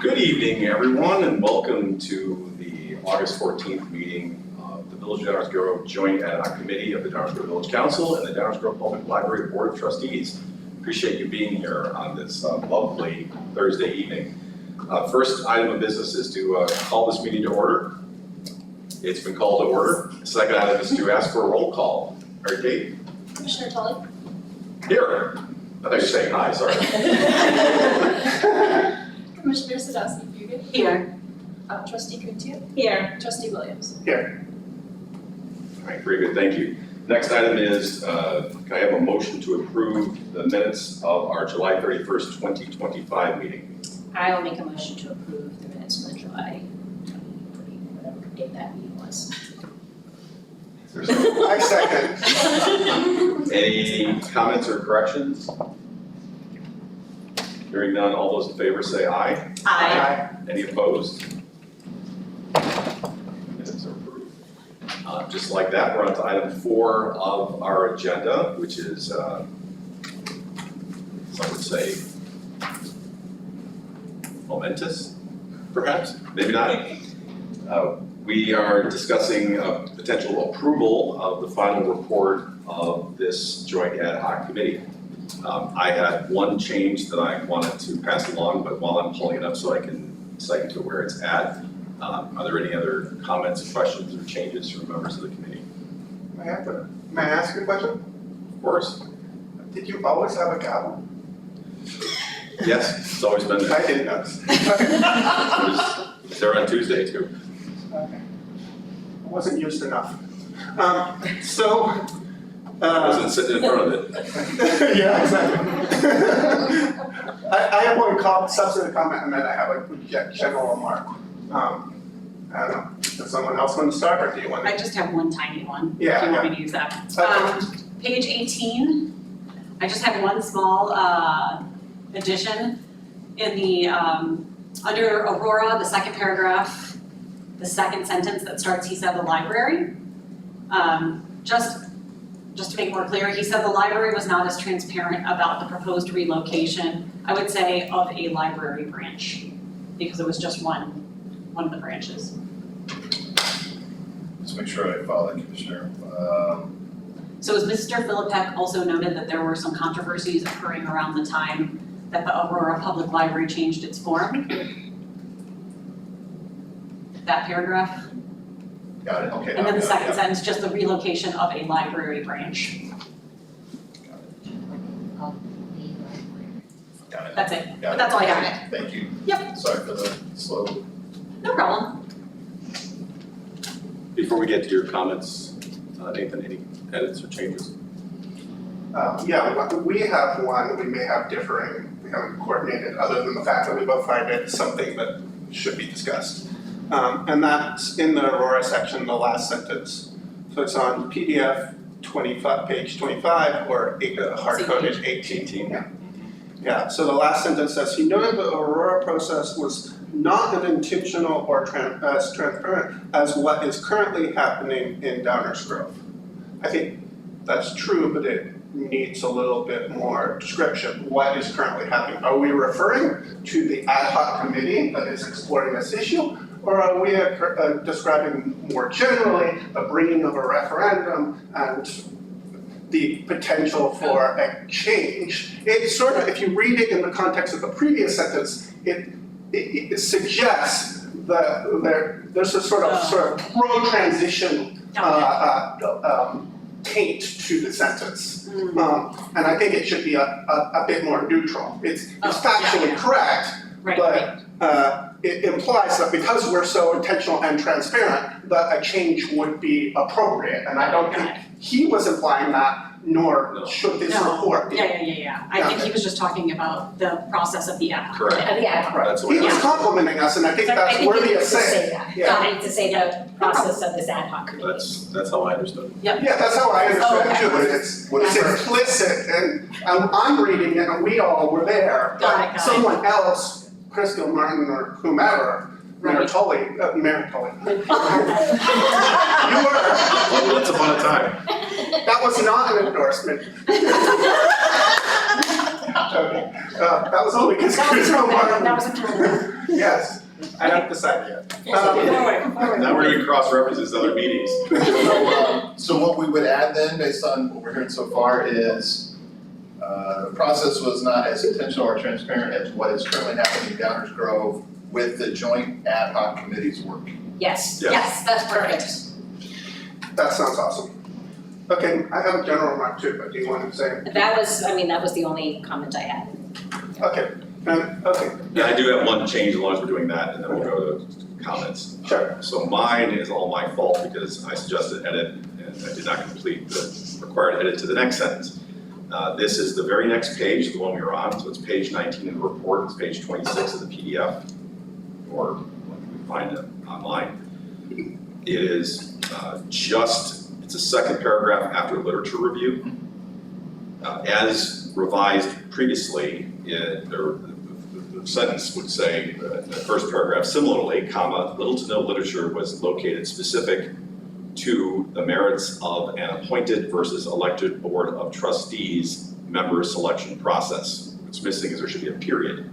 Good evening, everyone, and welcome to the August 14th meeting of the Village of Downers Grove Joint Ad Hoc Committee of the Downers Grove Village Council and the Downers Grove Public Library Board of Trustees. Appreciate you being here on this lovely Thursday evening. First item of business is to call this meeting to order. It's been called to order. Second item is to ask for a roll call. Mary Kate? Commissioner Tully? Here. I thought you were saying hi, sorry. Commissioner Sadowski-Fugit? Here. Trustee Kuntz? Here. Trustee Williams? All right, very good, thank you. Next item is, can I have a motion to approve the minutes of our July 31st, 2025 meeting? I will make a motion to approve the minutes for the July 2020, whatever date that meeting was. I second. Any comments or corrections? Hearing none, all those in favor say aye. Aye. Any opposed? Minutes are approved. Just like that, we're on to item 4 of our agenda, which is, some would say, momentous, perhaps, maybe not. We are discussing potential approval of the final report of this joint ad hoc committee. I had one change that I wanted to pass along, but while I'm pulling it up so I can cite to where it's at, are there any other comments, questions, or changes from members of the committee? May I ask you a question? Of course. Did you always have a gavel? Yes, it's always been there. I didn't notice. It was there on Tuesday too. Okay. I wasn't used enough. I wasn't sitting in front of it. Yeah, exactly. I have one substantive comment and then I have a general remark. I don't know, does someone else want to start or do you want to? I just have one tiny one, Yeah, if you want me to use that. Page 18, I just have one small addition in the, under Aurora, the second paragraph, the second sentence that starts, he said the library. Just to make more clear, he said the library was not as transparent about the proposed relocation, I would say, of a library branch, because it was just one of the branches. Just make sure I follow that, Commissioner. So as Mr. Philippek also noted that there were some controversies occurring around the time that the Aurora Public Library changed its form. That paragraph. Got it, okay. And then the second yeah. sentence, just the relocation of a library branch. Got it. That's it, Got but it. that's all I got. Thank you. Yep. Sorry for the slow. No problem. Before we get to your comments, Nathan, any edits or changes? Yeah, we have one, we may have differing, we haven't coordinated other than the fact that we both find it something that should be discussed. And that's in the Aurora section, the last sentence. So it's on PDF 25, page 25, or hard-coded 18. Yeah, so the last sentence says, he noted the Aurora process was not as intentional or as transparent as what is currently happening in Downers Grove. I think that's true, but it needs a little bit more description. What is currently happening? Are we referring to the ad hoc committee that is exploring this issue? Or are we describing more generally the bringing of a referendum and the potential for a change? It's sort of, if you read it in the context of the previous sentence, it suggests that there's a sort of pro-transition taint to the sentence. And I think it should be a bit more neutral. It's factually correct, but it implies that because we're so intentional and transparent, that a change would be appropriate. And I don't think he was implying that, nor should this report be. Yeah. I think he was just talking about the process of the ad hoc. Correct. Right. That's what He was complimenting us, and I think that's worthy of saying. Yeah. I need to say the process of this ad hoc committee. That's how I understood it. Yeah, that's how I understood it too, but What it's is it? implicit, and I'm reading it, and we all were there, Got but it. someone else, Chris Gilmartin or whomever, Mayor Tully, Mayor Tully. You were, Once upon a time. that was not an endorsement. Okay, that was only because That was Chris real bad, Martin. that was a Yes, I haven't decided yet. Forward. Now we're doing cross references to other meetings. So what we would add then, based on what we're hearing so far, is the process was not as intentional or transparent as what is currently happening in Downers Grove with the joint ad hoc committee's work. Yes. Yeah. Yes, that's perfect. That sounds awesome. Okay, I have a general remark too, but do you want to say? That was the only comment I had. Okay, okay, Yeah, I do have one change as long as we're doing that, and then we'll go to comments. sure. So mine is all my fault because I suggested edit and I did not complete the required edit to the next sentence. This is the very next page, the one we were on, so it's page 19 in the report, it's page 26 of the PDF, or when we find it online. It is it's a second paragraph after literature review. As revised previously, the sentence would say, the first paragraph, similarly, comma, little to no literature was located specific to the merits of an appointed versus elected board of trustees member selection process. What's missing is there should be a period.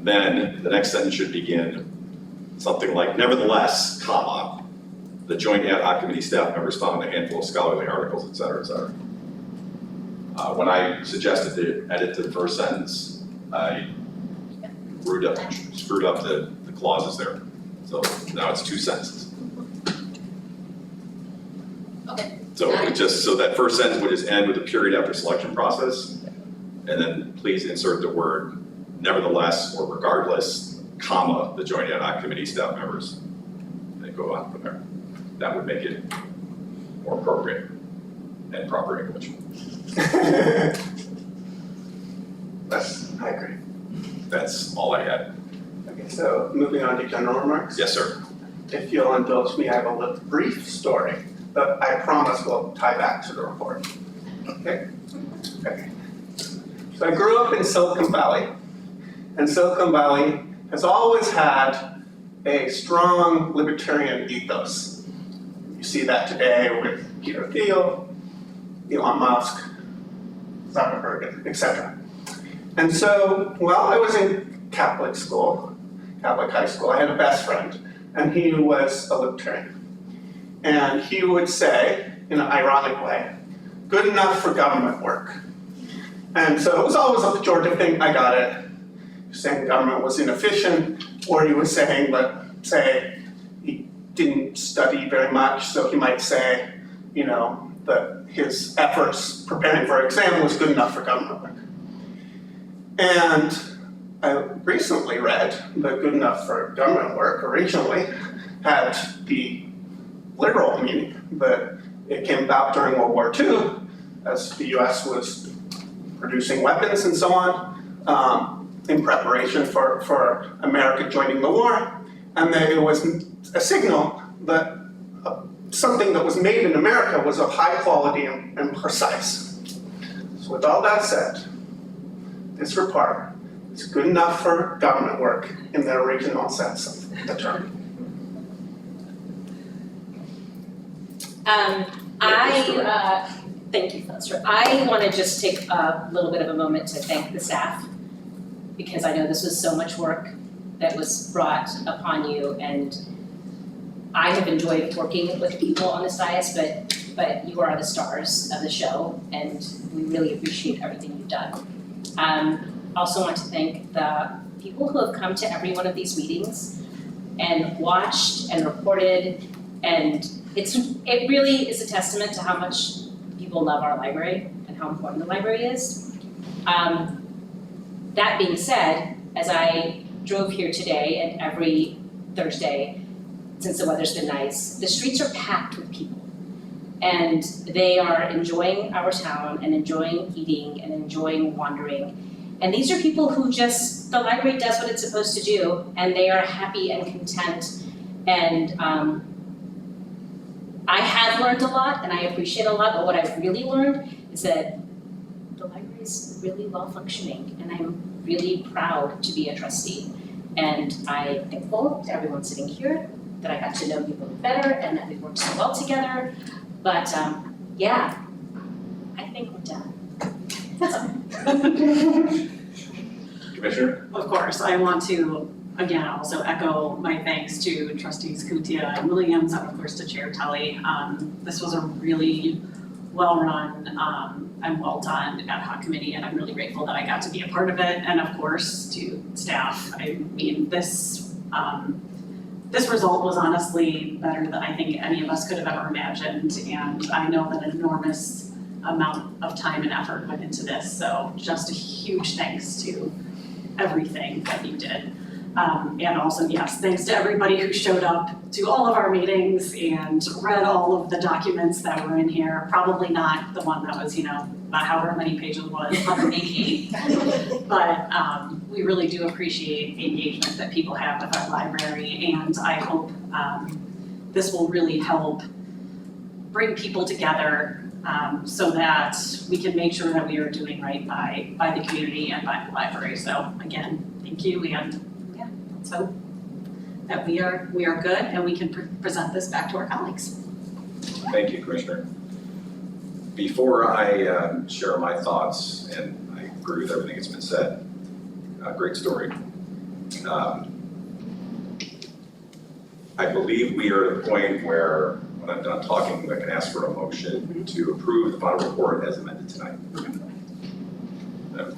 Then the next sentence should begin something like, nevertheless, comma, the joint ad hoc committee staff members found a handful of scholarly articles, et cetera, et cetera. When I suggested to edit the first sentence, I screwed up the clauses there. So now it's two sentences. Okay. So it just, so that first sentence would just end with a period after selection process. And then please insert the word nevertheless or regardless, comma, the joint ad hoc committee staff members. And go on from there. That would make it more appropriate and proper English. I agree. That's all I had. Okay, so moving on to general remarks. Yes, sir. If you'll indulge me, I have a little brief story that I promise will tie back to the report. Okay? Okay. So I grew up in Silicon Valley, and Silicon Valley has always had a strong libertarian ethos. You see that today with Peter Thiel, Elon Musk, Zuckerberg, etc. And so while I was in Catholic school, Catholic high school, I had a best friend, and he was a libertarian. And he would say, in an ironic way, good enough for government work. And so it was always a pejorative thing, I got it. He was saying government was inefficient, or he was saying that, say, he didn't study very much, so he might say, you know, that his efforts preparing for an exam was good enough for government work. And I recently read that good enough for government work originally had the literal meaning that it came about during World War II as the US was producing weapons and so on in preparation for America joining the war, and that it was a signal that something that was made in America was of high quality and precise. So with all that said, this report is good enough for government work in the original sense of the term. Thank you, Foster. I want to just take a little bit of a moment to thank the staff, because I know this was so much work that was brought upon you, and I have enjoyed working with people on this dais, but you are the stars of the show, and we really appreciate everything you've done. Also want to thank the people who have come to every one of these meetings and watched and reported, and it really is a testament to how much people love our library and how important the library is. That being said, as I drove here today and every Thursday, since the weather's been nice, the streets are packed with people. And they are enjoying our town and enjoying eating and enjoying wandering. And these are people who just, the library does what it's supposed to do, and they are happy and content. And I have learned a lot and I appreciate a lot, but what I've really learned is that the library is really well functioning, and I'm really proud to be a trustee. And I'm thankful to everyone sitting here that I got to know you a little better and that we worked so well together. But yeah, I think we're done. Commissioner? Of course, I want to, again, also echo my thanks to trustees Kutia and Williams, and of course to Chair Tully. This was a really well-run and well-done ad hoc committee, and I'm really grateful that I got to be a part of it. And of course, to staff, I mean, this result was honestly better than I think any of us could have ever imagined, and I know that an enormous amount of time and effort went into this, so just a huge thanks to everything that you did. And also, yes, thanks to everybody who showed up to all of our meetings and read all of the documents that were in here. Probably not the one that was, not however many pages it was, 188. But we really do appreciate the engagement that people have with our library, and I hope this will really help bring people together so that we can make sure that we are doing right by the community and by the library. So again, thank you, and yeah, let's hope that we are good and we can present this back to our colleagues. Thank you, Commissioner. Before I share my thoughts, and I agree with everything that's been said, great story. I believe we are at a point where, when I'm done talking, I can ask for a motion to approve the final report as amended tonight.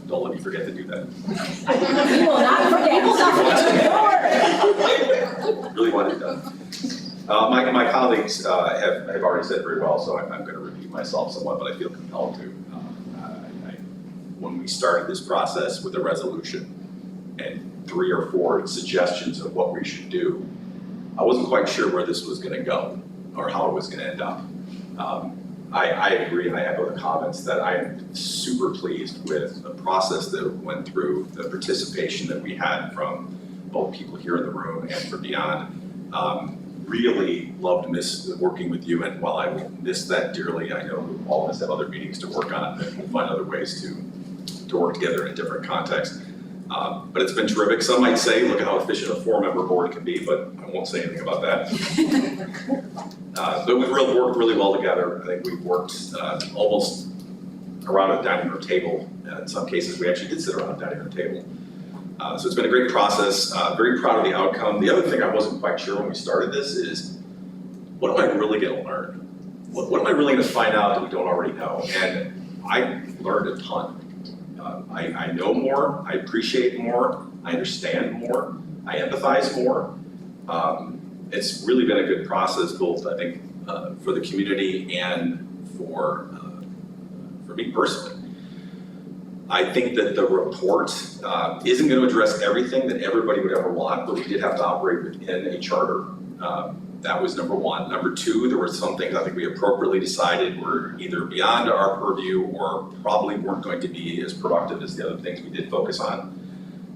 Don't let me forget to do that. We will not forget. Really want it done. My colleagues have already said very well, so I'm going to repeat myself somewhat, but I feel compelled to. When we started this process with a resolution and 3 or 4 suggestions of what we should do, I wasn't quite sure where this was going to go or how it was going to end up. I agree, and I echo the comments that I am super pleased with the process that went through, the participation that we had from both people here in the room and from beyond. Really loved working with you, and while I will miss that dearly, I know all of us have other meetings to work on, and we'll find other ways to work together in a different context. But it's been terrific. Some might say, look at how efficient a 4-member board can be, but I won't say anything about that. But we've worked really well together. I think we've worked almost around a dining room table. In some cases, we actually did sit around a dining room table. So it's been a great process. Very proud of the outcome. The other thing I wasn't quite sure when we started this is, what am I really going to learn? What am I really going to find out that we don't already know? And I learned a ton. I know more, I appreciate more, I understand more, I empathize more. It's really been a good process, both I think for the community and for me personally. I think that the report isn't going to address everything that everybody would ever want, but we did have to operate within a charter. That was number 1. Number 2, there were some things I think we appropriately decided were either beyond our purview or probably weren't going to be as productive as the other things we did focus on.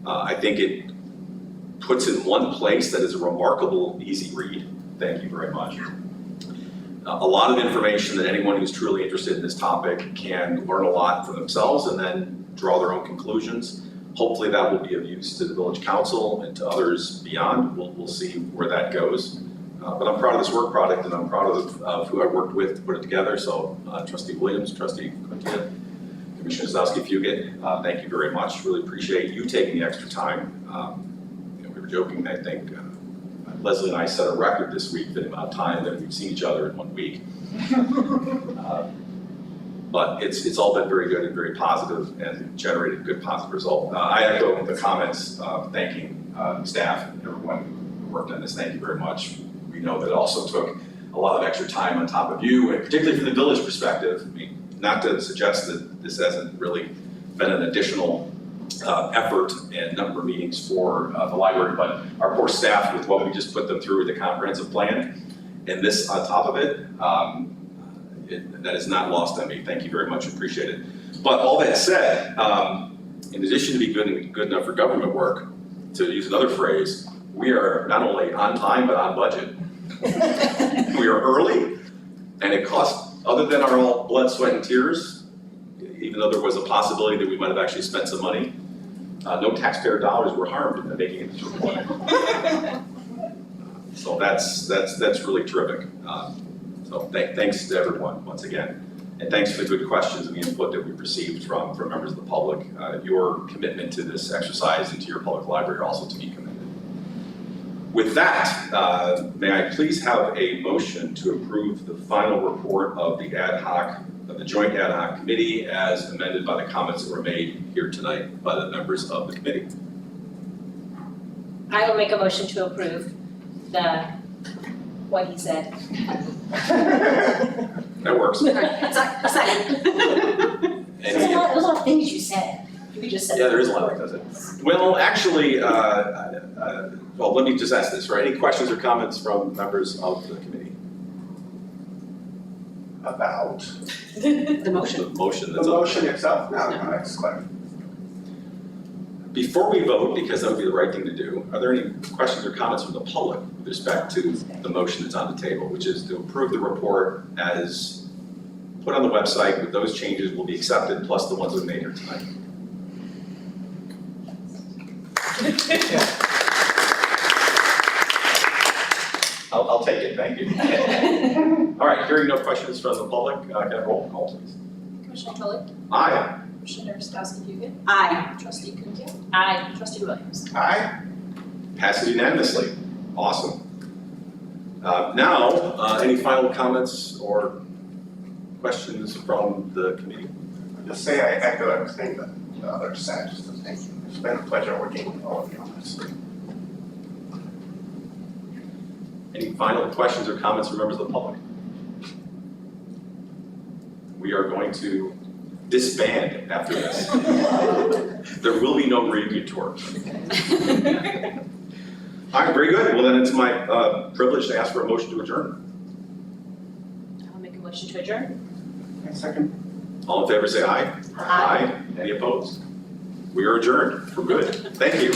I think it puts in one place that is a remarkable, easy read. Thank you very much. A lot of information that anyone who's truly interested in this topic can learn a lot for themselves and then draw their own conclusions. Hopefully that will be of use to the village council and to others beyond. We'll see where that goes. But I'm proud of this work product, and I'm proud of who I worked with to put it together. So Trustee Williams, Trustee Quintia, Commissioner Zasowski-Fugit, thank you very much. Really appreciate you taking the extra time. We were joking, I think Leslie and I set a record this week for the amount of time that we've seen each other in 1 week. But it's all been very good and very positive and generated good positive result. I echo the comments thanking staff and everyone who worked on this. Thank you very much. We know that it also took a lot of extra time on top of you, and particularly from the village perspective. I mean, not to suggest that this hasn't really been an additional effort and number of meetings for the library, but our poor staff with what we just put them through with the comprehensive plan, and this on top of it, that is not lost on me. Thank you very much, appreciate it. But all that said, in addition to be good enough for government work, to use another phrase, we are not only on time, but on budget. We are early, and it cost, other than our all blood, sweat, and tears, even though there was a possibility that we might have actually spent some money, no taxpayer dollars were harmed in making it this report. So that's really terrific. So thanks to everyone once again. And thanks for the good questions and the input that we received from members of the public. Your commitment to this exercise and to your public library are also to be commended. With that, may I please have a motion to approve the final report of the joint ad hoc committee as amended by the comments that were made here tonight by the members of the committee. I will make a motion to approve what he said. That works. Alright, second. There's a lot of things you said. You could just say. Yeah, there is a lot that does it. Well, actually, well, let me just ask this, right? Any questions or comments from members of the committee? About The motion. The motion the that's on the motion itself, no, it's clear. Before we vote, because that would be the right thing to do, are there any questions or comments from the public with respect to the motion that's on the table, which is to approve the report as put on the website with those changes will be accepted, plus the ones we made here tonight? I'll take it, thank you. All right, hearing no questions from the public, can I have a roll call, please? Commissioner Tully, Aye. Commissioner Sadowski-Fugit, Aye. Trustee Kuntia, Aye. Trustee Williams. Aye. Passes unanimously. Awesome. Now, any final comments or questions from the committee? Just say I echo everything that the others said, just to thank you. It's been a pleasure working with all of you on this. Any final questions or comments from members of the public? We are going to disband after this. There will be no reunion tour. All right, very good. Well, then it's my privilege to ask for a motion to adjourn. I'll make a motion to adjourn. Second. All in favor, say aye. Aye. Any opposed? We are adjourned. We're good. Thank you.